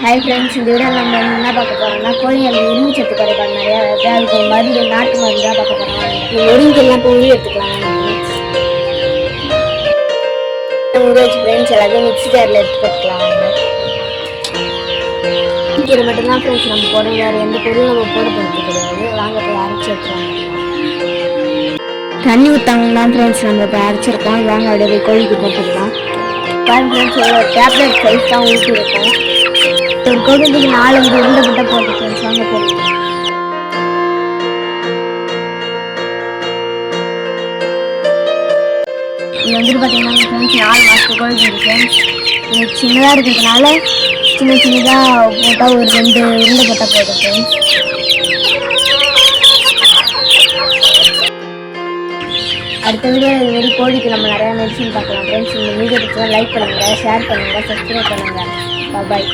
Hi friends, இந்த video நம்ம என்ன பார்க்க போகிறோம்னா கோழிங்களுக்கு இரும்பு சத்து குறைபாடு நிறையா வருது. அதுக்கு ஒரு மருந்து, நாட்டு மருந்து தான் பார்க்க போகிறோம். முருங்கெல்லாம் போய் எடுத்துக்கலாம். முருங்கை ஃப்ரெண்ட்ஸ் எல்லாத்தையும் மிக்ஸி ஜாரில் எடுத்து போட்டுக்கலாம். கீரை மட்டும்தான் ஃப்ரெண்ட்ஸ் நம்ம போடணும், வேறு எந்த பொருளும் நம்ம போட போகிறது கிடையாது. வாங்க போய் அரைச்சி எடுத்துருவாங்க. தண்ணி ஊற்றாங்கன்னா ஃப்ரெண்ட்ஸ் நம்ம இப்போ அரைச்சிருக்கோம். வாங்க அப்படியே போய் கோழிக்கு போட்டுக்கலாம். ஃப்ரெண்ட்ஸ் ஒரு டேப்லெட் சைஸ் தான் ஊற்றிருக்கோம். ஒரு கோழிக்கு 4-5 உருண்டை மட்டும் போட்டு ஃப்ரெண்ட்ஸ் வாங்க போடுவோம். இது வந்துட்டு பார்த்தீங்கன்னா ஃப்ரெண்ட்ஸ் 4 மாதத்துக்கு கோழி ஃப்ரெண்ட்ஸ். இது சின்னதாக இருக்கிறதுனால சின்னதாக போட்டால் ஒரு 2 உருண்டை போட்டால் போதும் ஃப்ரெண்ட்ஸ். அடுத்த வீடியோ இதுமாரி கோழிக்கு நம்ம நிறையா மெடிசன் பார்க்கலாம் ஃப்ரெண்ட்ஸ். இந்த வீடியோ பிடிச்சா லைக் பண்ணுங்கள், ஷேர் பண்ணுங்கள், சப்ஸ்கிரைப் பண்ணுங்கள். பாய்.